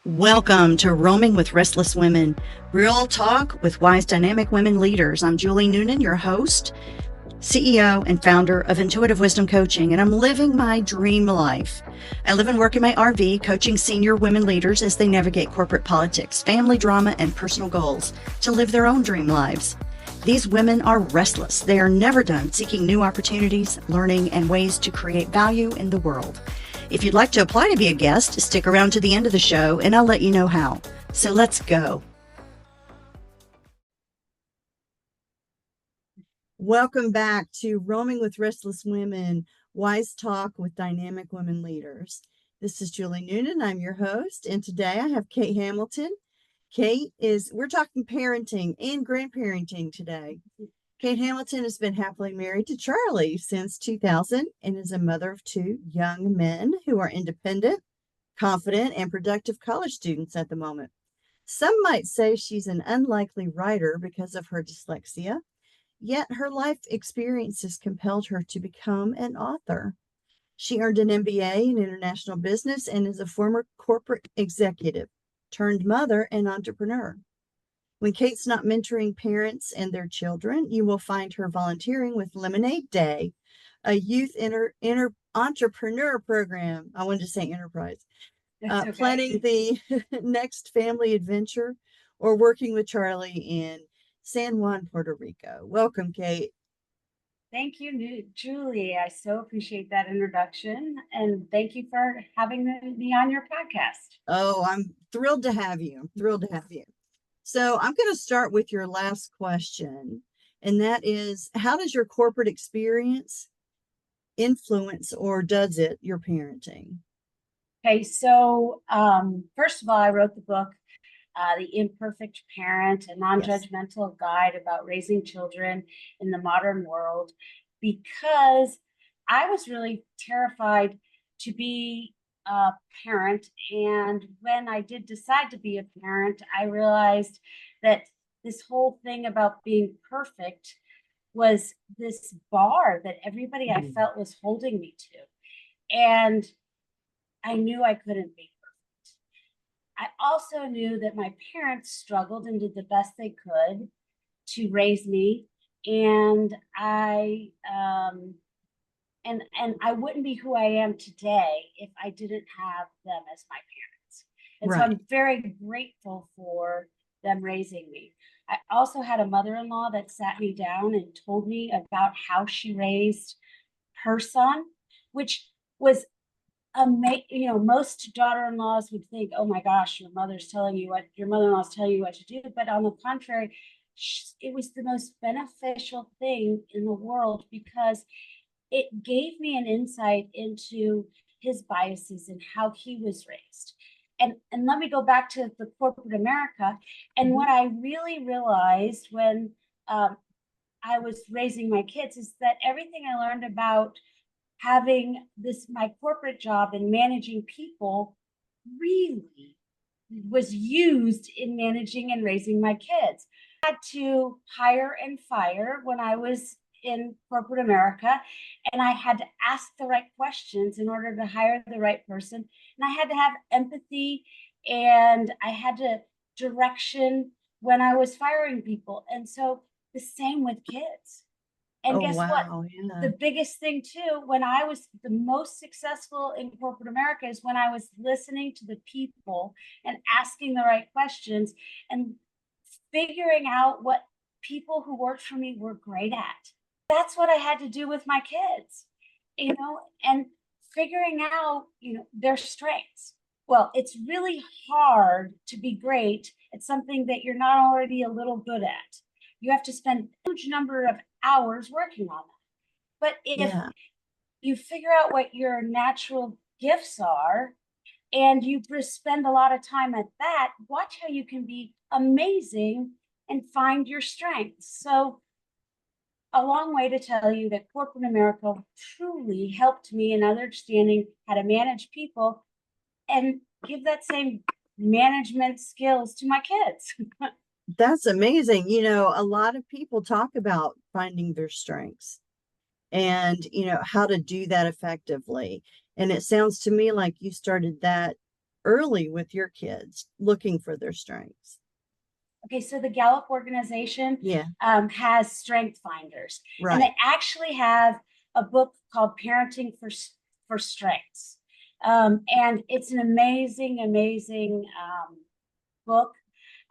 Welcome to Roaming with Restless Women, real talk with wise, dynamic women leaders. I'm Julie Noonan, your host, CEO, and founder of Intuitive Wisdom Coaching, and I'm living my dream life. I live and work in my RV, coaching senior women leaders as they navigate corporate politics, family drama, and personal goals to live their own dream lives. These women are restless. They are never done seeking new opportunities, learning, and ways to create value in the world. If you'd like to apply to be a guest, stick around to the end of the show and I'll let you know how. So let's go. Welcome back to Roaming with Restless Women, Wise Talk with Dynamic Women Leaders. This is Julie Noonan. I'm your host. And today I have Kate Hamilton. We're talking parenting and grandparenting today. Kate Hamilton has been happily married to Charlie since 2000 and is a mother of two young men who are independent, confident, and productive college students at the moment. Some might say she's an unlikely writer because of her dyslexia, yet her life experiences compelled her to become an author. She earned an MBA in international business and is a former corporate executive turned mother and entrepreneur. When Kate's not mentoring parents and their children, you will find her volunteering with Lemonade Day, a youth entrepreneur program. I wanted to say enterprise. Okay. Planning the next family adventure or working with Charlie in San Juan, Puerto Rico. Welcome, Kate. Thank you, Julie. I so appreciate that introduction. And thank you for having me on your podcast. Oh, I'm thrilled to have you. So I'm going to start with your last question, and that is, how does your corporate experience influence, or does it, your parenting? Okay, so first of all, I wrote the book, The Imperfect Parent, a non-judgmental guide about raising children in the modern world, because I was really terrified to be a parent. And when I did decide to be a parent, I realized that this whole thing about being perfect was this bar that everybody I felt was holding me to. And I knew I couldn't be perfect. I also knew that my parents struggled and did the best they could to raise me. And I wouldn't be who I am today if I didn't have them as my parents. And so I'm very grateful for them raising me. I also had a mother-in-law that sat me down and told me about how she raised her son, which was most daughter-in-laws would think, oh my gosh, your mother-in-law's telling you what to do. But on the contrary, it was the most beneficial thing in the world, because it gave me an insight into his biases and how he was raised. And let me go back to the corporate America. And what I really realized when I was raising my kids is that everything I learned about having my corporate job and managing people really was used in managing and raising my kids. I had to hire and fire when I was in corporate America, and I had to ask the right questions in order to hire the right person. And I had to have empathy, and I had to direction when I was firing people. And so the same with kids. And guess what? Yeah. The biggest thing too, when I was the most successful in corporate America, is when I was listening to the people and asking the right questions and figuring out what people who worked for me were great at. That's what I had to do with my kids, and figuring out, their strengths. Well, it's really hard to be great at something that you're not already a little good at. You have to spend a huge number of hours working on that. But if you figure out what your natural gifts are and you spend a lot of time at that, watch how you can be amazing and find your strengths. So a long way to tell you that corporate America truly helped me in understanding how to manage people and give that same management skills to my kids. That's amazing. A lot of people talk about finding their strengths and, how to do that effectively. And it sounds to me like you started that early with your kids, looking for their strengths? Okay, so the Gallup organization Yeah, has strength finders, and right. they actually have a book called Parenting for Strengths. And it's an amazing, amazing book.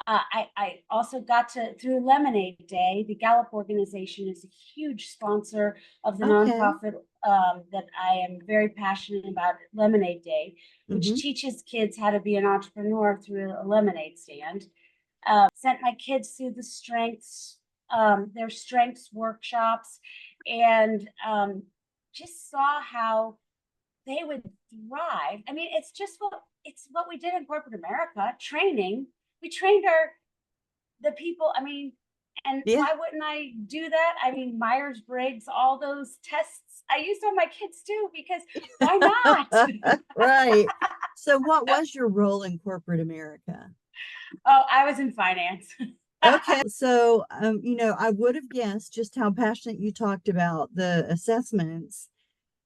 I also got to, through Lemonade Day, the Gallup organization is a huge sponsor of the Okay. nonprofit that I am very passionate about, Lemonade Day, which Mm-hmm. teaches kids how to be an entrepreneur through a lemonade stand. Sent my kids through their strengths workshops, and just saw how they would thrive. I mean, it's what we did in corporate America, training. We trained the people. I mean, and Yeah. why wouldn't I do that? I mean, Myers-Briggs, all those tests I used on my kids too, because why not? Right. So what was your role in corporate America? Oh, I was in finance. Okay. So, I would have guessed just how passionate you talked about the assessments,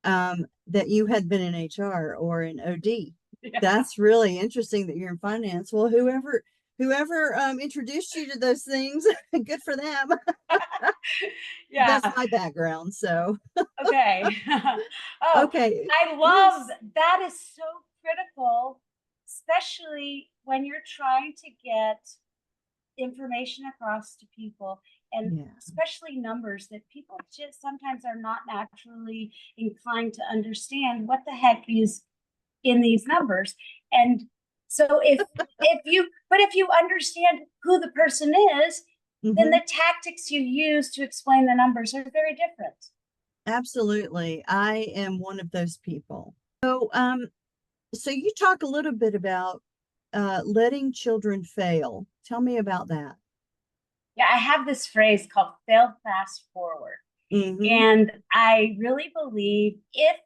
that you had been in HR or in OD. Yeah. That's really interesting that you're in finance. Well, whoever introduced you to those things, good for them. That's Yeah. my background. So, Okay. Oh, okay. I love Yes. that is so critical, especially when you're trying to get information across to people, and Yeah. especially numbers that people just sometimes are not naturally inclined to understand what the heck is in these numbers. And so if you understand who the person is, then Hmm. the tactics you use to explain the numbers are very different. Absolutely. I am one of those people. So you talk a little bit about letting children fail. Tell me about that. Yeah, I have this phrase called fail fast forward. Mm-hmm. And I really believe if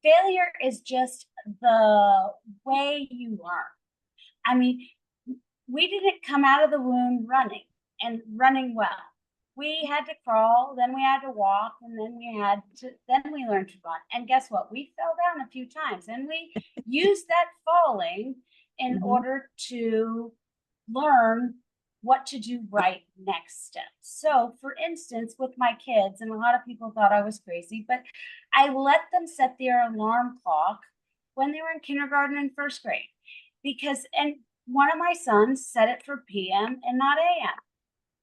failure is just the way you learn. I mean, we didn't come out of the womb running and running well. We had to crawl, then we had to walk, and then we learned to run. And guess what? We fell down a few times, and we used that falling in Mm-hmm. order to learn what to do right next step. So, for instance, with my kids, and a lot of people thought I was crazy, but I let them set their alarm clock when they were in kindergarten and first grade. And one of my sons set it for PM and not AM,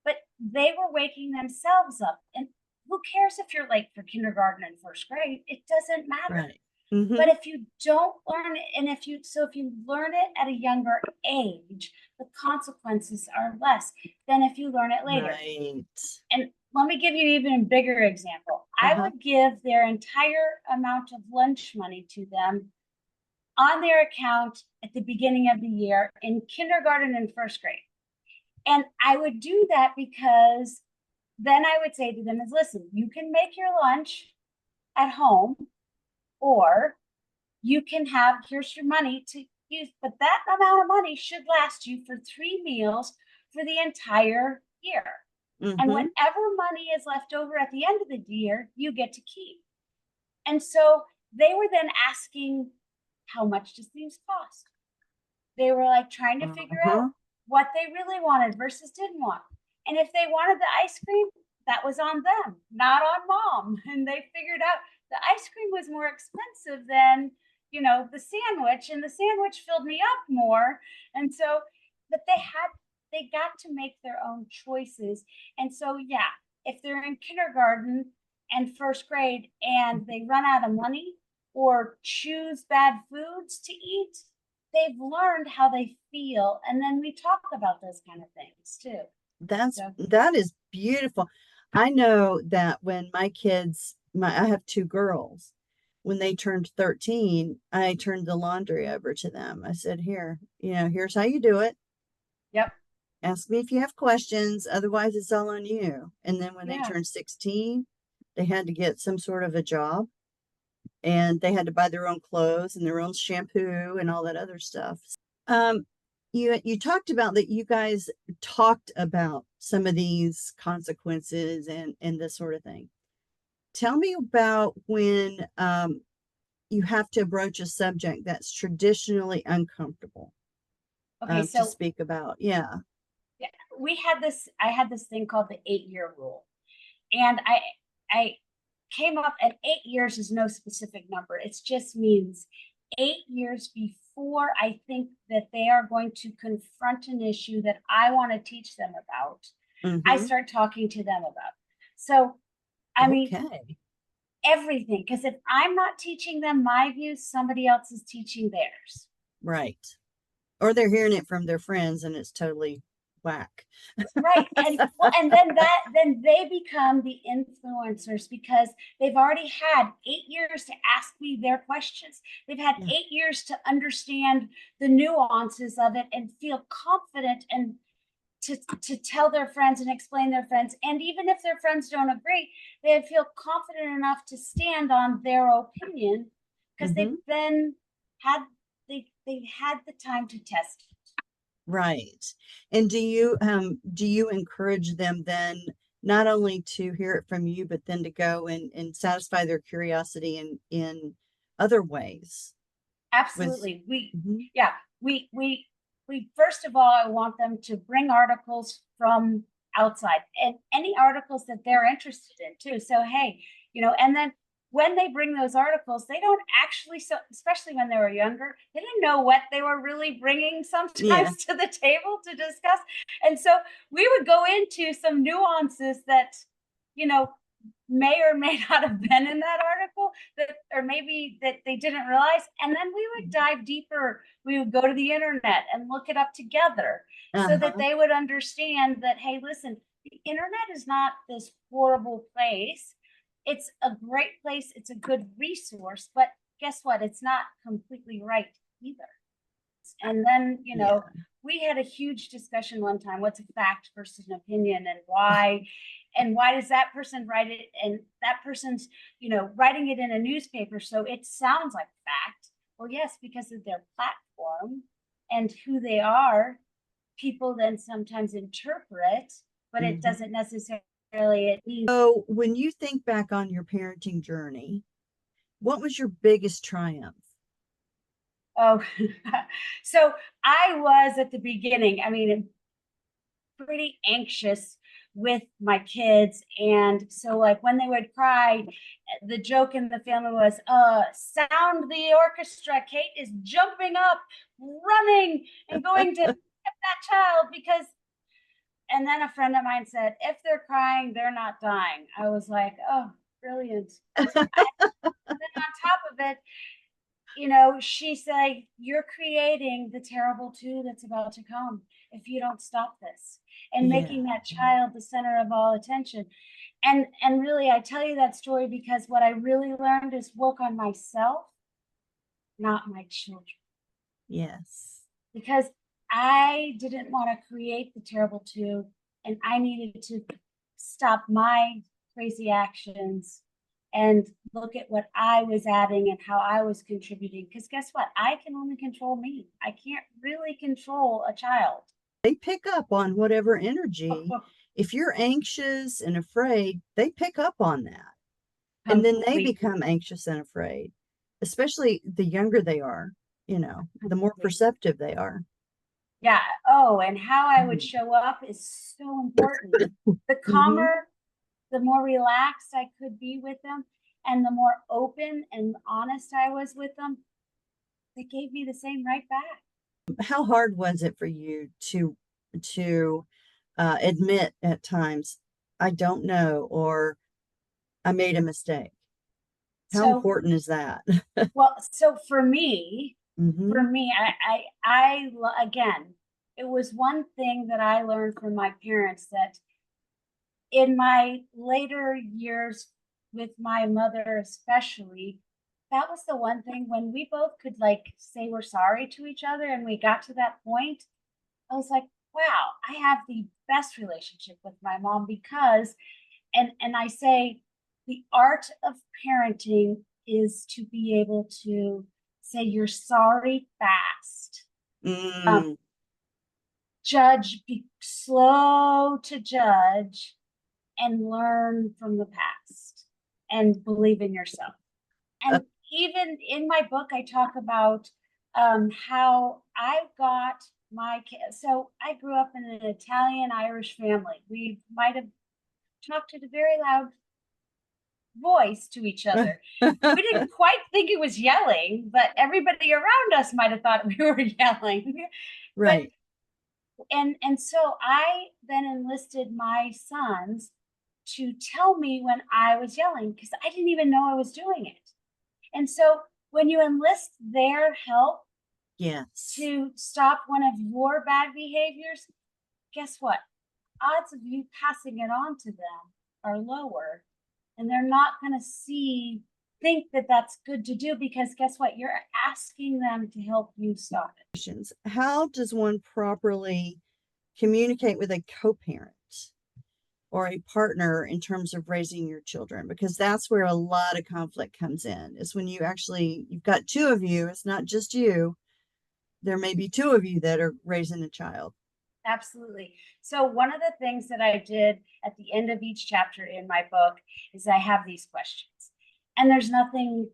but they were waking themselves up. And who cares if you're late for kindergarten and first grade? It doesn't matter. Right. Mm-hmm. But if you don't learn it, and if you learn it at a younger age, the consequences are less than if you learn it later. Right. And let me give you an even bigger example. I Uh-huh. would give their entire amount of lunch money to them on their account at the beginning of the year in kindergarten and first grade. And I would do that because then I would say to them is, listen, you can make your lunch at home, or you can have, here's your money to use, but that amount of money should last you for 3 meals for the entire year. And Mm-hmm. whatever money is left over at the end of the year, you get to keep. And so they were then asking, how much does these cost? They were like trying to figure out Uh-huh. what they really wanted versus didn't want. And if they wanted the ice cream, that was on them, not on mom. And they figured out the ice cream was more expensive than, the sandwich, and the sandwich filled me up more. And so, but they got to make their own choices. And so, yeah, if they're in kindergarten and first grade and they run out of money or choose bad foods to eat, they've learned how they feel. And then we talk about those kind of things too. So, That is beautiful. I know that when I have two girls, when they turned 13, I turned the laundry over to them. I said, here, here's how you do it. yep. Ask me if you have questions. Otherwise, it's all on you. And then when they Yeah. turned 16, they had to get some sort of a job, and they had to buy their own clothes and their own shampoo and all that other stuff. Um, you talked about that you guys talked about some of these consequences and this sort of thing. Tell me about when you have to broach a subject that's traditionally uncomfortable Okay, to so speak about. Yeah. yeah, I had this thing called the 8-year rule. And I came up, and 8 years is no specific number. It just means 8 years before I think that they are going to confront an issue that I want to teach them about, I Mm-hmm. start talking to them about. So, I mean, Okay. everything, because if I'm not teaching them my views, somebody else is teaching theirs. Right. Or they're hearing it from their friends and it's totally whack. Right. And well, and then they become the influencers because they've already had 8 years to ask me their questions. They've had Yeah. 8 years to understand the nuances of it and feel confident and to tell their friends and explain their friends. And even if their friends don't agree, they feel confident enough to stand on their opinion because Mm-hmm. had they've had the time to test it. Right. And do you encourage them then not only to hear it from you, but then to go and satisfy their curiosity in other ways with Absolutely. Mhm. Yeah, we first of all, I want them to bring articles from outside and any articles that they're interested in too. So, hey, and then when they bring those articles, they don't actually, so especially when they were younger, they didn't know what they were really bringing Yeah. sometimes to the table to discuss. And so we would go into some nuances that, you know, may or may not have been in that article that, or maybe that they didn't realize. And then we would dive deeper. We would go to the internet and look it up together so that Uh-huh. they would understand that, hey, listen, the internet is not this horrible place. It's a great place. It's a good resource, but guess what? It's not completely right either. And then, Yeah. we had a huge discussion one time, what's a fact versus an opinion, and why does that person write it, and that person's, writing it in a newspaper, so it sounds like fact. Well, yes, because of their platform and who they are, people then sometimes interpret, but it Mhm. doesn't necessarily, it means. So when you think back on your parenting journey, what was your biggest triumph? Oh, so I was at the beginning, I mean, pretty anxious with my kids. And so, like, when they would cry, the joke in the family was, sound the orchestra. Kate is jumping up, running, and going to get that child because. And then a friend of mine said, if they're crying, they're not dying. I was like, oh, brilliant. And then on top of it, she said, you're creating the terrible two that's about to come if you don't stop this, and Yeah. making that child the center of all attention. And really, I tell you that story because what I really learned is work on myself, not my children, Yes. because I didn't want to create the terrible two, and I needed to stop my crazy actions and look at what I was adding and how I was contributing. Because guess what? I can only control me. I can't really control a child. They pick up on whatever energy. If you're anxious and afraid, they pick up on that. And then they Completely, become anxious and afraid, especially the younger they are, the more completely. perceptive they are. Yeah. Oh, and how I would Mhm. show up is so important. The Mhm. calmer, the more relaxed I could be with them, and the more open and honest I was with them, they gave me the same right back. How hard was it for you to admit at times, I don't know, or I made a mistake? How So, important is that? well, so for me, Hmm. again, it was one thing that I learned from my parents that in my later years with my mother, especially, that was the one thing when we both could like say we're sorry to each other and we got to that point. I was like, wow, I have the best relationship with my mom because, and I say the art of parenting is to be able to say you're sorry fast. Um, Mm, be slow to judge and learn from the past and believe in yourself. uh, And even in my book, I talk about how I got my kids. So I grew up in an Italian-Irish family. We might have talked at a very loud voice to each other. We didn't quite think it was yelling, but everybody around us might have thought we were yelling. But Right. and so I then enlisted my sons to tell me when I was yelling because I didn't even know I was doing it. And so when you enlist their help Yes. to stop one of your bad behaviors, guess what? Odds of you passing it on to them are lower, and they're not going to think that that's good to do because guess what? You're asking them to help you stop it. How does one properly communicate with a co-parent or a partner in terms of raising your children? Because that's where a lot of conflict comes in, is when you've got two of you, it's not just you. There may be two of you that are raising a child. Absolutely. So one of the things that I did at the end of each chapter in my book is I have these questions. And there's nothing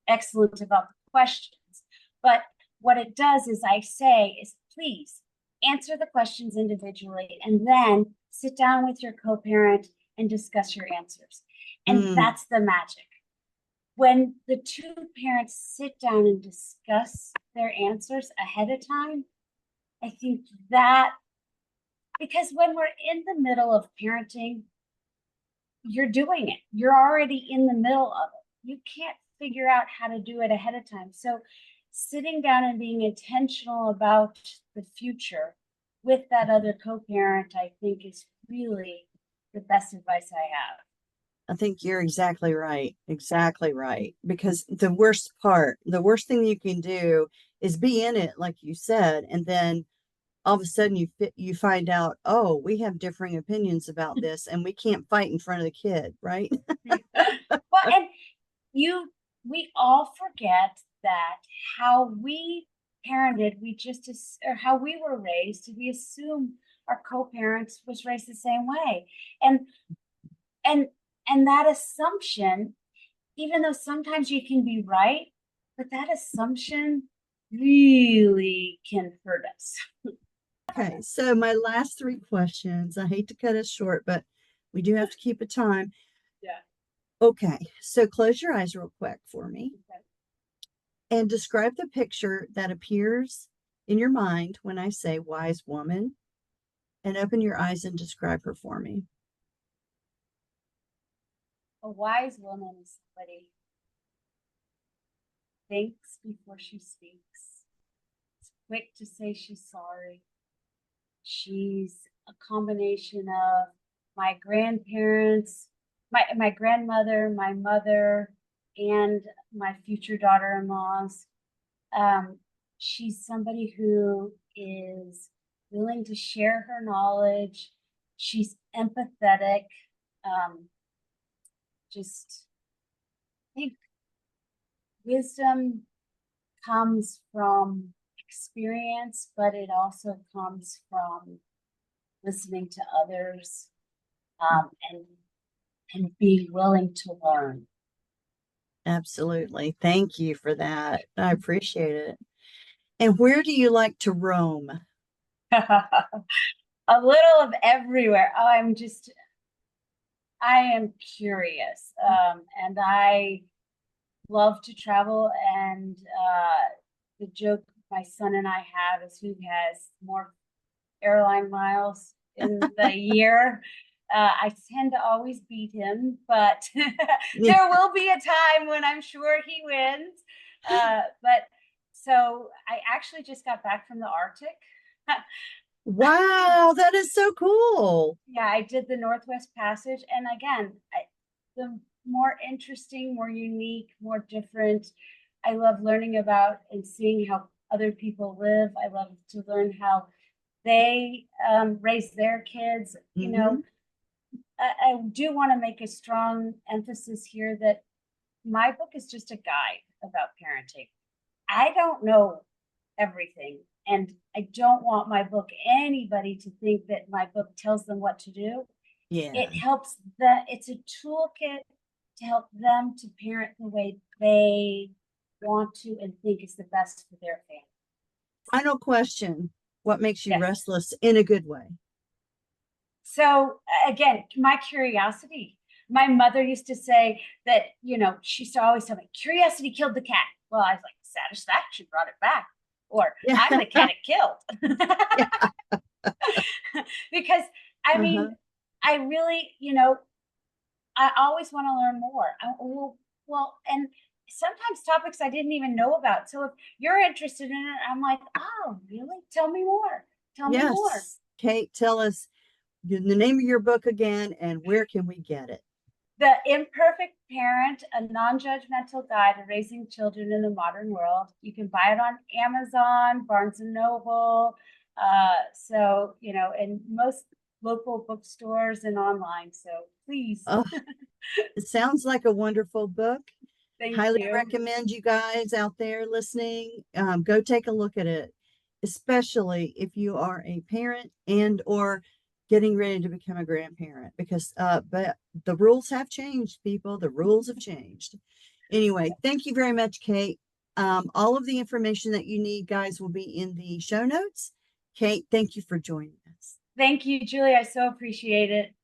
excellent about the questions, but what it does is I say is please answer the questions individually and then sit down with your co-parent and discuss your answers. And that's the magic. When the two parents sit down and discuss their answers ahead of time, I think that because when we're in the middle of parenting, you're doing it. You're already in the middle of it. You can't figure out how to do it ahead of time. So sitting down and being intentional about the future with that other co-parent, I think is really the best advice I have. I think you're exactly right. Exactly right. Because the worst thing you can do is be in it, like you said, and then all of a sudden you find out, oh, we have differing opinions about this and we can't fight in front of the kid, right? Well, and we all forget that how we parented, or how we were raised, we assume our co-parents was raised the same way. And and and that assumption, even though sometimes you can be right, but that assumption really can hurt us. Okay, so my last three questions. I hate to cut us short, but we do have to keep a time. Yeah. Okay, so close your eyes real quick for me Okay. and describe the picture that appears in your mind when I say wise woman, and open your eyes and describe her for me. A wise woman is somebody who thinks before she speaks. It's quick to say she's sorry. She's a combination of my grandparents, my grandmother, my mother, and my future daughter-in-laws. She's somebody who is willing to share her knowledge. She's empathetic. Just I think wisdom comes from experience, but it also comes from listening to others, and being willing to learn. Absolutely. Thank you for that. I appreciate it. And where do you like to roam? A little of everywhere. I am curious, and I love to travel. And the joke my son and I have is who has more airline miles in the year. I tend to always beat him, but there will be a time when I'm sure he wins. But so I actually just got back from the Arctic. Wow, that is so cool. Yeah, I did the Northwest Passage. And again, the more interesting, more unique, more different. I love learning about and seeing how other people live. I love to learn how they raise their kids. I do want to make a strong emphasis here that my book is just a guide about parenting. I don't know everything, and I don't want my book anybody to think that my book tells them what to do. Yeah. It's a toolkit to help them to parent the way they want to and think is the best for their family. Final question. What makes you Yes. restless in a good way? So again, my curiosity. My mother used to say that, she used to always tell me, curiosity killed the cat. Well, I was like, satisfaction brought it back. Or Yeah. I'm the cat it killed. Because I mean, Uh-huh. I really, I always want to learn more. And sometimes topics I didn't even know about. So if you're interested in it, I'm like, oh, really? Tell me more. Tell me more. Yes. Kate, tell us the name of your book again and where can we get it? The Imperfect Parent, a non-judgmental guide to raising children in the modern world. You can buy it on Amazon, Barnes and Noble. In most local bookstores and online. So please. Oh, it sounds like a wonderful book. Thank Highly you. recommend you guys out there listening. Go take a look at it, especially if you are a parent and or getting ready to become a grandparent, because but the rules have changed, people. The rules have changed. Anyway, thank you very much, Kate. All of the information that you need, guys, will be in the show notes. Kate, thank you for joining us. Thank you, Julie. I so appreciate it.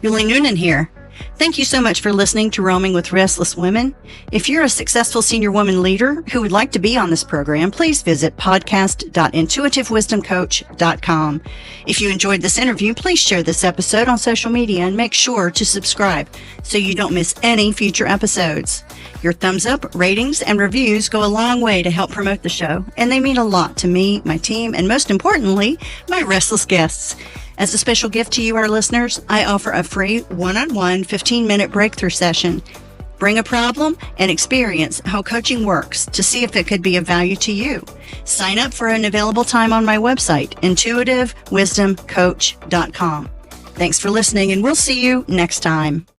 Julie Noonan here. Thank you so much for listening to Roaming with Restless Women. If you're a successful senior woman leader who would like to be on this program, please visit podcast.intuitivewisdomcoach.com. If you enjoyed this interview, please share this episode on social media and make sure to subscribe so you don't miss any future episodes. Your thumbs up, ratings, and reviews go a long way to help promote the show, and they mean a lot to me, my team, and most importantly, my restless guests. As a special gift to you, our listeners, I offer a free one-on-one 15-minute breakthrough session. Bring a problem and experience how coaching works to see if it could be of value to you. Sign up for an available time on my website, intuitivewisdomcoach.com. Thanks for listening, and we'll see you next time.